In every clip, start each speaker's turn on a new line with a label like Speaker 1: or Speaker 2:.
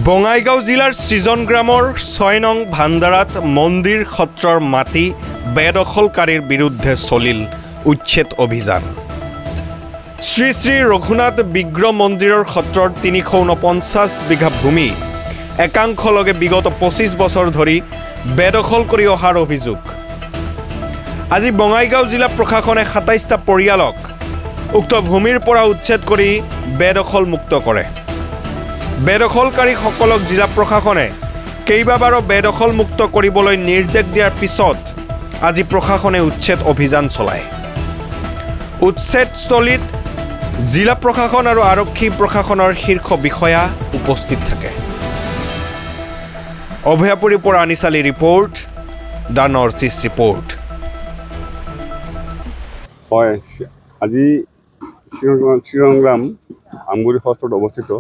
Speaker 1: বঙাইগাঁও জিলাৰ সৃজন গ্ৰামৰ ৬ নং ভাণ্ডাৰাত মন্দিৰ সত্ৰৰ মাটি বেদখলকাৰীৰ বিৰুদ্ধে চলিল উচ্ছেদ অভিযান। শ্ৰী শ্ৰী ৰঘুনাথ বিগ্ৰহ মন্দিৰৰ সত্ৰৰ ৩৪৯ বিঘা ভূমি একাংশ লগে বিগত ২৫ বছৰ ধৰি বেদখল কৰি অহাৰ অভিযোগ। আজি বঙাইগাঁও জিলা প্ৰশাসনে ২৭টা পৰিয়ালক উক্ত ভূমিৰ পৰা উচ্ছেদ কৰি বেদখল মুক্ত কৰে। বেদখলকাৰীসকলক জিলা প্ৰশাসনে কেইবাবাৰো বেদখল মুক্ত কৰিবলৈ নিৰ্দেশ দিয়াৰ পিছত আজি প্ৰশাসনে উচ্ছেদ অভিযান চলায়। উচ্ছেদস্থলীত জিলা প্ৰশাসন আৰু আৰক্ষী প্ৰশাসনৰ শীৰ্ষ বিষয়া উপস্থিত থাকে। অভয়াপুৰীৰ পৰা আনিচালি report, the North East report.
Speaker 2: হয়, আজি শ্ৰীৰংগ্ৰাম আমগুৰি সত্ৰত অৱস্থিত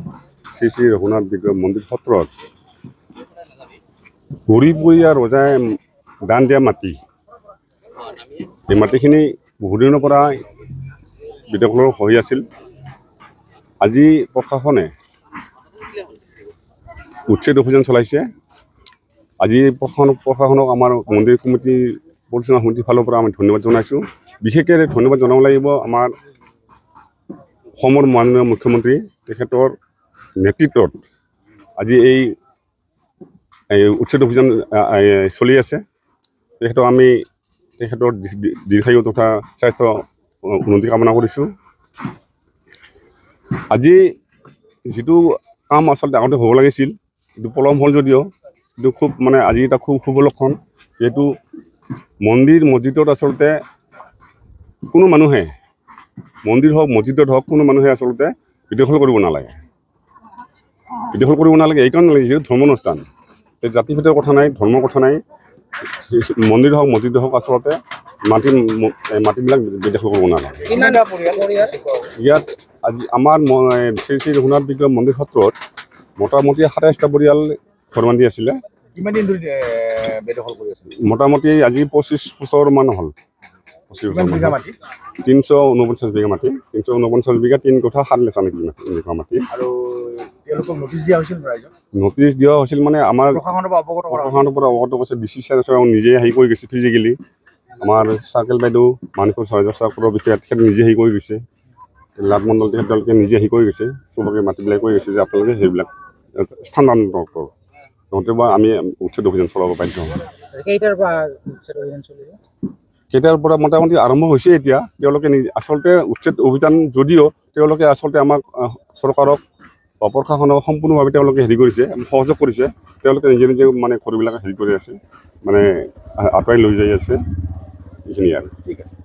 Speaker 2: শ্ৰী শ্ৰী ৰঘুনাথ বিগ্ৰহ মন্দিৰ সত্ৰত ঘূৰিপুৰীয়া ৰজাই দান দিয়া মাটি, এই মাটিখিনি বহুদিনৰ পৰা বেদখলৰ হৈ আছিল। আজি প্ৰশাসনে উচ্ছেদ অভিযান চলাইছে। আজি প্ৰশাসনক আমাৰ মন্দিৰ কমিটি পৰিচালনা সমিতিৰ ফালৰ পৰা আমি ধন্যবাদ জনাইছোঁ। বিশেষকৈ ধন্যবাদ জনাব লাগিব আমাৰ অসমৰ মাননীয় মুখ্যমন্ত্ৰী, তেখেতৰ নেতৃত্বত আজি এই উচ্ছেদ অভিযান চলি আছে। তেখেতৰ দীৰ্ঘায়ু তথা স্বাস্থ্য উন্নতি কামনা কৰিছোঁ। আজি যিটো কাম আচলতে আগতে হ'ব লাগিছিল, এইটো পলম হ'ল যদিও এইটো খুব আজি এটা খুব শুভ লক্ষণ। যিহেতু মন্দিৰ মছজিদত আচলতে কোনো মানুহে, মন্দিৰ হওক মছজিদত হওক, কোনো মানুহে আচলতে বেদখল কৰিব নালাগে। বেদখল কৰিব নালাগে এইকাৰণে লাগে যিহেতু ধৰ্মানুষ্ঠান, জাতিভেদৰ কথা নাই, ধৰ্মৰ কথা নাই। মন্দিৰ হওক মছজিদ হওক আচলতে মাটিবিলাক বেদখল কৰিব নালাগে। ইয়াত আজি আমাৰ শ্ৰী শ্ৰী ৰঘুনাথ বিগ্ৰহ মন্দিৰ সত্ৰত মোটামুটি ২৭টা পৰিয়াল ঘৰ বান্ধি আছিলে। মোটামুটি আজি ২৫ বছৰমান হ'ল। ৩49 বিঘা মাটি, ৩49 বিঘা ৩ কোঠা ৭ লেচান বিঘা মাটি। নটিচ দিয়া হৈছিল আমাৰ প্ৰশাসনৰ পৰা অৱগত কৰিছে। ডিচি ছাৰে নিজে হেৰি কৰি গৈছে ফিজিকেলি। আমাৰ চাৰ্কেল বাইদেউ মানসৰ চাকৰৰ বিষয়ে তেখেত নিজে হেৰি কৰি গৈছে। লাটমণ্ডল তেখেতলোকে নিজে হেৰি কৰি গৈছে, চবকে মাটিবিলাক কৰি গৈছে যে আপোনালোকে সেইবিলাক স্থানান্তৰ কৰক, নহ'লে বা আমি উচ্ছেদ অভিযান চলাব বাধ্য হ'ম। কেইটাৰ পৰা মোটামুটি আৰম্ভ হৈছে। এতিয়া তেওঁলোকে আচলতে উচ্ছেদ অভিযান যদিও তেওঁলোকে আচলতে আমাক চৰকাৰক বা প্ৰশাসনক সম্পূৰ্ণভাৱে তেওঁলোকে হেৰি কৰিছে, সহযোগ কৰিছে। তেওঁলোকে নিজে নিজে ঘৰবিলাক হেৰি কৰি আছে, আঁতৰাই লৈ যাই আছে। এইখিনি আৰু ঠিক আছে।